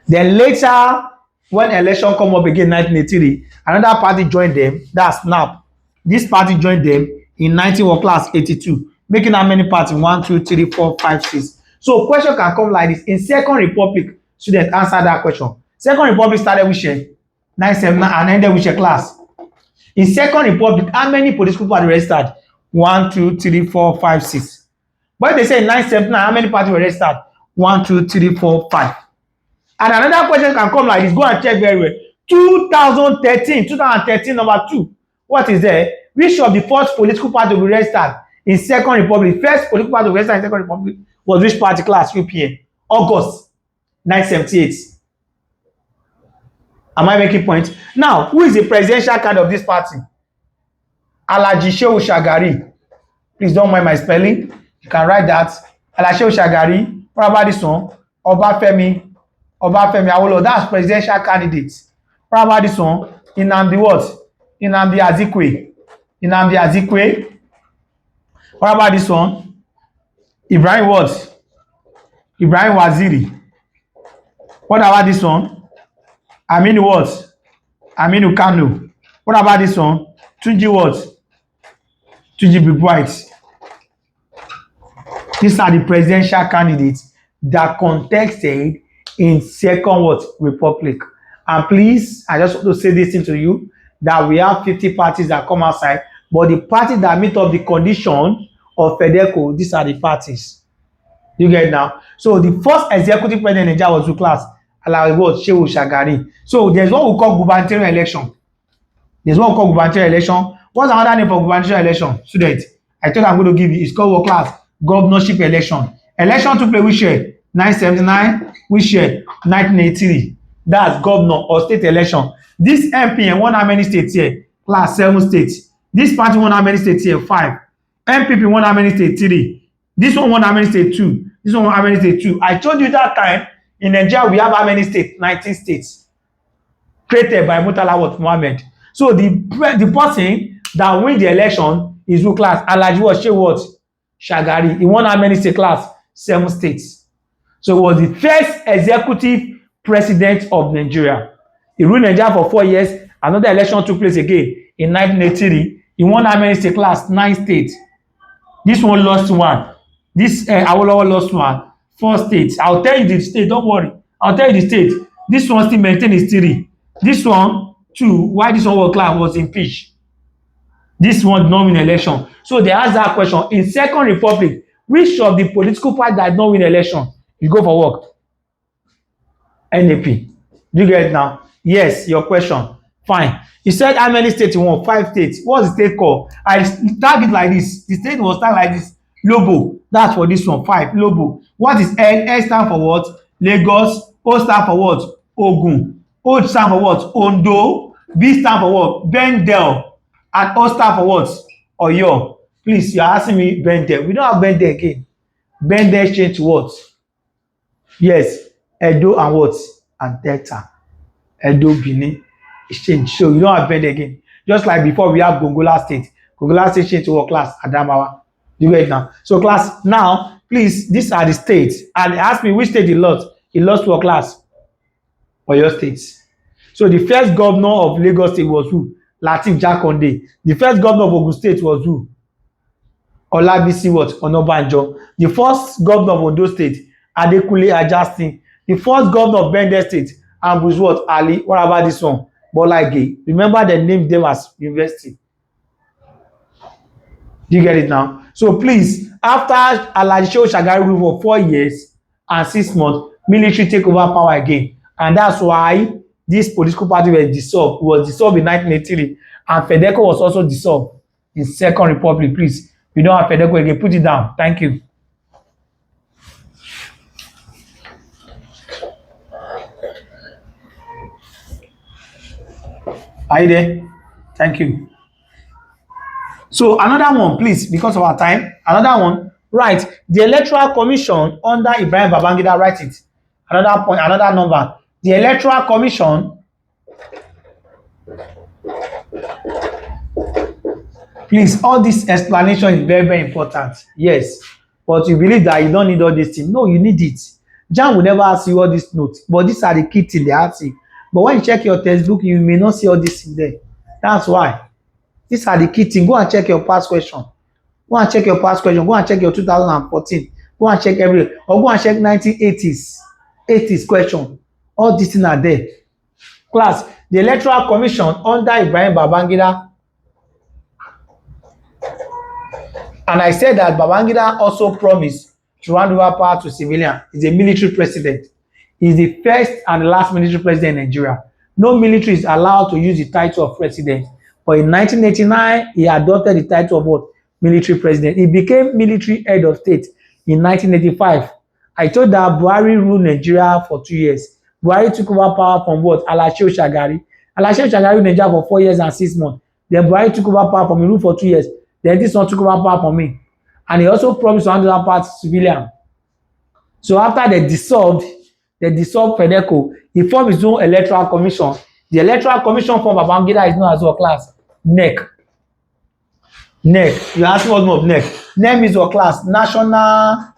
S1: Then later, when election come up again in 1983, another party joined them, that's SNAP. This party joined them in 1982. Making how many parties? 1, 2, 3, 4, 5, 6. So question can come like this. In Second Republic, students answer that question. Second Republic started with 1979 and ended with class. In Second Republic, how many political parties registered? 1, 2, 3, 4, 5, 6. But they say in 1979, how many parties were registered? 1, 2, 3, 4, 5. And another question can come like this. Go and check very well. 2013 number 2. What is there? Which of the first political party will be registered in Second Republic? First political party registered in Second Republic was which party class? UPN. August 1978. Am I making point? Now, who is the presidential candidate of this party? Alhaji Shehu Shagari. Please don't mind my spelling. You can write that. Alhaji Shehu Shagari. What about this one? Obafemi Awolowo. That's presidential candidate. What about this one? Nnamdi what? Nnamdi Azikiwe. What about this one? Ibrahim what? Ibrahim Waziri. What about this one? Aminu what? Aminu Kano. What about this one? Tunji what? Tunji Big White. These are the presidential candidates that contested in second what? Republic. And please, I just want to say this thing to you, that we have 50 parties that come outside, but the parties that meet up the condition of FEDECO, these are the parties. You get it now? So the first executive president in Nigeria was who class? Alawi Shehu Shagari. So there's what we call gubernatorial election. There's what we call gubernatorial election. What's another name for gubernatorial election? Student, I told you I'm going to give you. It's called what class? Governorship election. Election to play which year? 1979. Which year? 1983. That's governor or state election. This MPN won how many states here? Class 7 states. This party won how many states here? 5. MPP won how many states? 3. This one won how many states? 2. This one won how many states? 2. I told you that time in Nigeria we have how many states? 19 states. Created by Murtala Mohammed. So the person that win the election is who class? Alhaji Shehu Shagari. He won how many states? Class 7 states. So he was the first executive president of Nigeria. He ruled Nigeria for 4 years. Another election took place again in 1983. He won how many states? Class 9 states. This one lost 1. This Awolowo lost 1. 4 states. I'll tell you the state. Don't worry. I'll tell you the state. This one still maintain his 3. This one 2. Why this one was impeached? This one did not win election. So they ask that question. In Second Republic, which of the political party that did not win election? You go for work. NAP. You get it now? Yes, your question. Fine. You said how many states you want? 5 states. What's the state called? I tag it like this. The state was tagged like this. Lobo. That's for this one. 5. Lobo. What is L? L stand for what? Lagos. O stand for what? Ogun. O stand for what? Ondo. B stand for what? Bendel. And O stand for what? Oyo. Please, you are asking me Bendel. We don't have Bendel again. Bendel change to what? Yes. Edo and what? And Delta. Edo, Benin. Exchange. So you don't have Bendel again. Just like before we have Gongola State. Gongola State change to what class? Adamawa. You get it now? So class, now, please, these are the states. And they ask me which state he lost. He lost to a class. Oyo State. So the first governor of Lagos State was who? Lateef Jakonde. The first governor of Ogun State was who? Olabisi what? Onabanjo. The first governor of Ondo State, Adekunle Ajasin. The first governor of Bendel State, Ambrose what? Ali. What about this one? Bola Ige. Remember they named them as university. Do you get it now? So please, after Alhaji Shehu Shagari ruled for 4 years and 6 months, military take over power again. And that's why this political party was dissolved. It was dissolved in 1983. And FEDECO was also dissolved in Second Republic. Please, we don't have FEDECO again. Put it down. Thank you. Are you there? Thank you. So another one, please, because of our time. Another one, right? The Electoral Commission under Ibrahim Babangida, write it. Another point, another number. The Electoral Commission, please, all this explanation is very, very important. Yes, but you believe that you don't need all this thing. No, you need it. JAMB will never ask you all these notes, but these are the key things they ask you. But when you check your textbook, you may not see all this in there. That's why. These are the key things. Go and check your past question. Go and check your past question. Go and check your 2014. Go and check every, or go and check 1980s question. All these things are there. Class, the Electoral Commission under Ibrahim Babangida. And I said that Babangida also promised to hand over power to civilian. He's a military president. He's the first and the last military president in Nigeria. No military is allowed to use the title of president. But in 1989, he adopted the title of what? Military president. He became military head of state in 1985. I told that Buhari ruled Nigeria for 2 years. Buhari took over power from what? Alhaji Shehu Shagari. Alhaji Shehu Shagari ruled Nigeria for 4 years and 6 months. Then Buhari took over power from me, ruled for 2 years. Then this one took over power from me. And he also promised to hand over power to civilian. So after they dissolved FEDECO, he formed his own Electoral Commission. The Electoral Commission for Babangida is known as what class? NEC. NEC. You ask what more of NEC. NEC is your class? National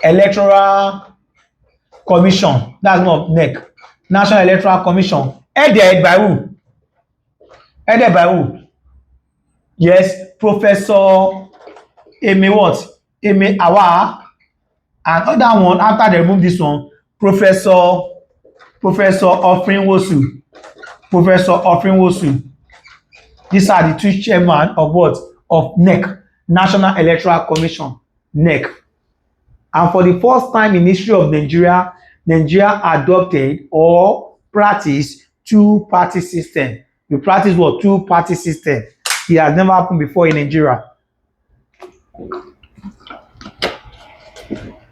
S1: Electoral Commission. That's not NEC. National Electoral Commission. Headed by who? Headed by who? Yes, Professor Eme what? Eme Awa. And other one, after they remove this one, Professor Ofrinwosu. Professor Ofrinwosu. These are the two chairman of what? Of NEC, National Electoral Commission, NEC. And for the first time in history of Nigeria, Nigeria adopted or practiced two-party system. You practice what? Two-party system. It has never happened before in Nigeria.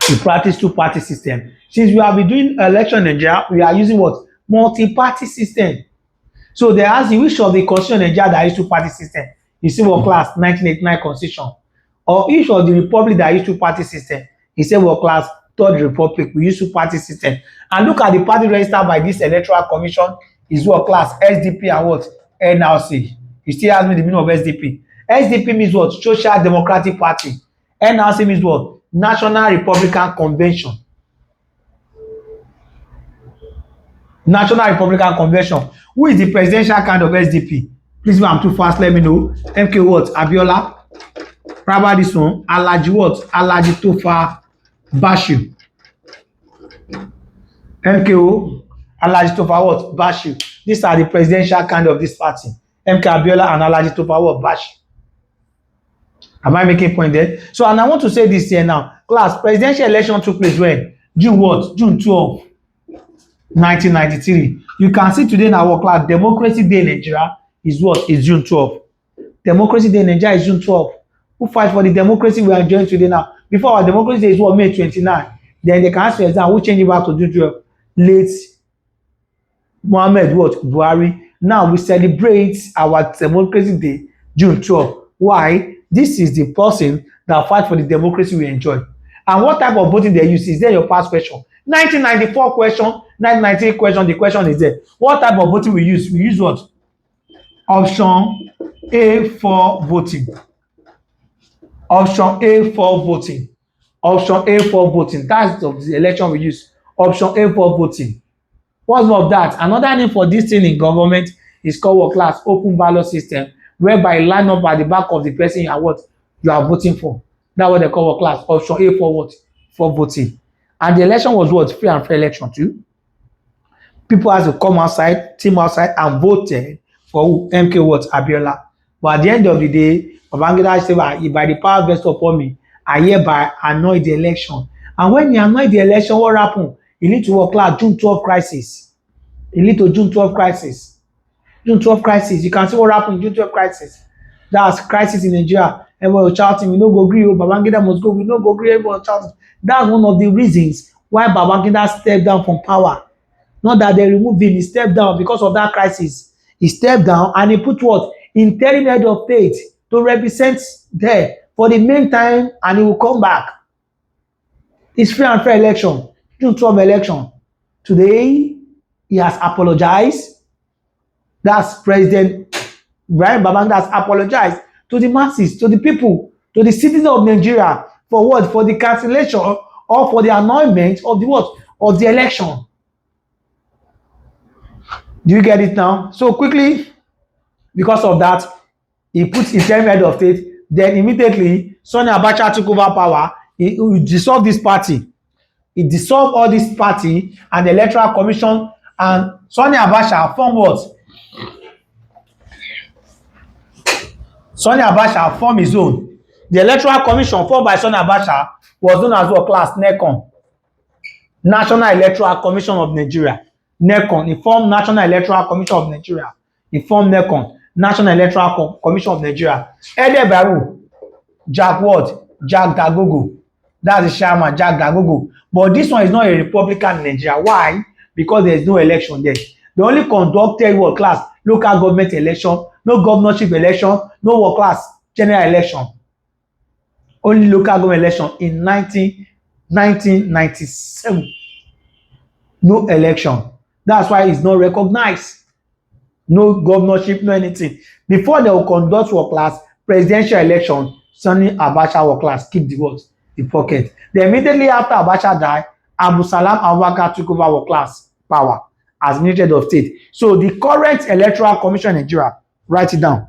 S1: We practice two-party system. Since we have been doing election in Nigeria, we are using what? Multi-party system. So they ask you which of the constitution in Nigeria that is two-party system. You see what class 1989 constitution. Or each of the republic that is two-party system. He said what class third republic we use two-party system. And look at the party registered by this electoral commission is what class SDP and what NRC. You still ask me the meaning of SDP. SDP means what? Social Democratic Party. NRC means what? National Republican Convention. National Republican Convention. Who is the presidential kind of SDP? Please, if I'm too fast, let me know. MK what? Abiola. Probably this one. Alhaji what? Alhaji Tofa Bashiru. MKO. Alhaji Tofa what? Bashiru. These are the presidential kind of this party. MK Abiola and Alhaji Tofa what? Bashiru. Am I making a point there? So, and I want to say this here now. Class, presidential election took place when? June what? June 12, 1993. You can see today in our class, Democracy Day in Nigeria is what? Is June 12. Democracy Day in Nigeria is June 12. Who fight for the democracy we are enjoying today now? Before our democracy day is what? May 29. Then they can ask for exam, who change it back to June 12? Late Mohammed what? Buhari. Now we celebrate our democracy day June 12. Why? This is the person that fight for the democracy we enjoy. And what type of voting they use? Is there your past question? 1994 question, 1998 question, the question is there. What type of voting we use? We use what? Option A for voting. Option A for voting. Option A for voting. That's the election we use. Option A for voting. What's more of that? Another name for this thing in government is called what class? Open ballot system, whereby you line up at the back of the person you are what? You are voting for. That's what they call what class? Option A for what? For voting. And the election was what? Free and fair election too. People has to come outside, team outside, and voted for who? MK what? Abiola. But at the end of the day, Babangida said, by the power vested upon me, I hereby annul the election. And when he annulled the election, what happened? He lead to what class? June 12 crisis. He lead to June 12 crisis. June 12 crisis. You can see what happened in June 12 crisis. That's crisis in Nigeria. Everyone was shouting, we no go agree, Babangida must go, we no go agree, everyone was shouting. That's one of the reasons why Babangida stepped down from power. Not that they removed him, he stepped down because of that crisis. He stepped down and he put what? Interim head of state to represent there for the meantime, and he will come back. It's free and fair election, June 12 election. Today, he has apologized. That's President Brian Babangida has apologized to the masses, to the people, to the citizens of Nigeria for what? For the cancellation or for the annulment of the what? Of the election. Do you get it now? So quickly, because of that, he put interim head of state. Then immediately, Sani Abacha took over power. He dissolved this party. He dissolved all this party and the Electoral Commission. And Sani Abacha formed what? Sani Abacha formed his own. The Electoral Commission formed by Sani Abacha was known as what class? NECON. National Electoral Commission of Nigeria. NECON. He formed National Electoral Commission of Nigeria. He formed NECON. National Electoral Commission of Nigeria. Headed by who? Jack what? Jack Dagogo. That's the chairman, Jack Dagogo. But this one is not a Republican in Nigeria. Why? Because there is no election there. They only conducted what class? Local government election, no governorship election, no what class? General election. Only local government election in 1997. No election. That's why it's not recognized. No governorship, no anything. Before they will conduct what class? Presidential election, Sani Abacha what class? Keep the what? The pocket. Then immediately after Abacha died, Abu Salam Abubakar took over what class? Power as Minister of State. So the current Electoral Commission in Nigeria, write it down.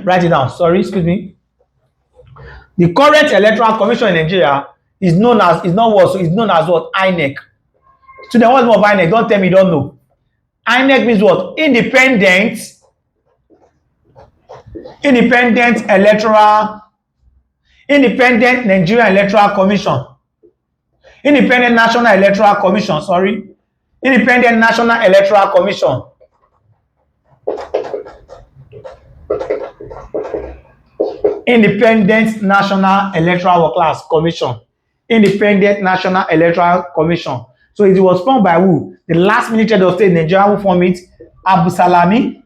S1: Write it down. Sorry, excuse me. The current Electoral Commission in Nigeria is known as what? INEC. Student, what's more of INEC? Don't tell me you don't know. INEC means what? Independent Nigerian Electoral Commission. Independent National Electoral Commission, sorry. Independent National Electoral Commission. Independent National Electoral Commission. Independent National Electoral Commission. So it was formed by who? The last military of state in Nigeria who formed it, Abdulsalami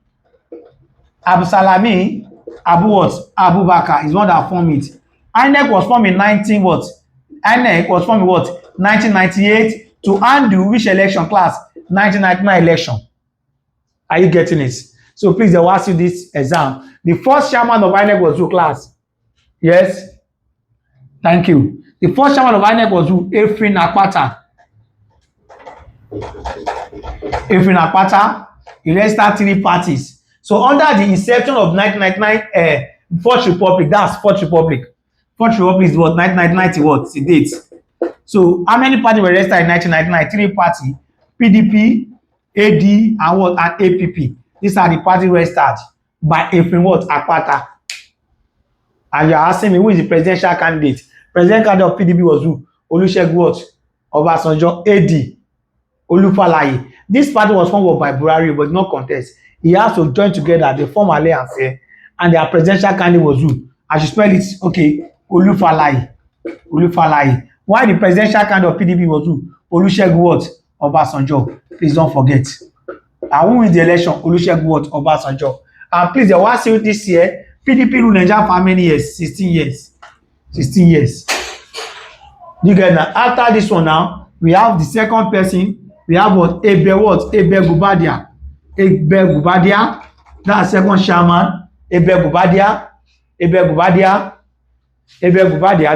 S1: Abubakar is one that formed it. INEC was formed in 1998 to handle which election class? 1999 election. Are you getting it? So please, they will ask you this exam. The first chairman of INEC was who, class? Yes? Thank you. The first chairman of INEC was who? Efrin Akpata. He registered 3 parties. So under the inception of 1999 Fourth Republic, that's Fourth Republic. Fourth Republic is what? 1990 what? It's the date. So how many parties were registered in 1999? 3 parties. PDP, AD, and what? And APP. These are the parties registered by Efrin what? Akpata. And you're asking me who is the presidential candidate? President candidate of PDP was who? Olusegun what? Obasanjo. AD, Olufalaye. This party was formed by Buhari, but no contest. He has to join together. They form alliance here, and their presidential candidate was who? I should spell it. Okay, Olufalaye. Why the presidential candidate of PDP was who? Olusegun what? Obasanjo. Please don't forget. And who wins the election? Olusegun what? Obasanjo. And please, they will ask you this year, PDP rule Nigeria for how many years? 16 years. 16 years. You get now. After this one now, we have the second person. We have what? Ebe Gubadia. That's second chairman. Ebe Gubadia.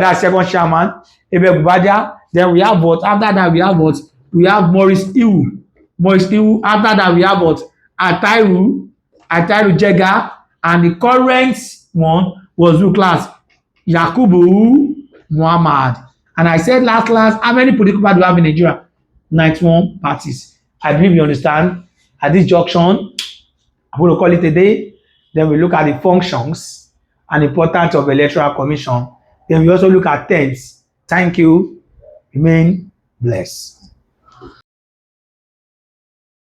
S1: That's second chairman. Ebe Gubadia. Then we have what? After that, we have what? We have Maurice Iwu. After that, we have what? Atairu Jega. And the current one was who, class? Yakubu Muhammad. And I said last class, how many political parties do we have in Nigeria? 91 parties. I believe you understand. At this junction, I'm going to call it a day. Then we look at the functions and importance of Electoral Commission. Then we also look at terms. Thank you. Remain blessed.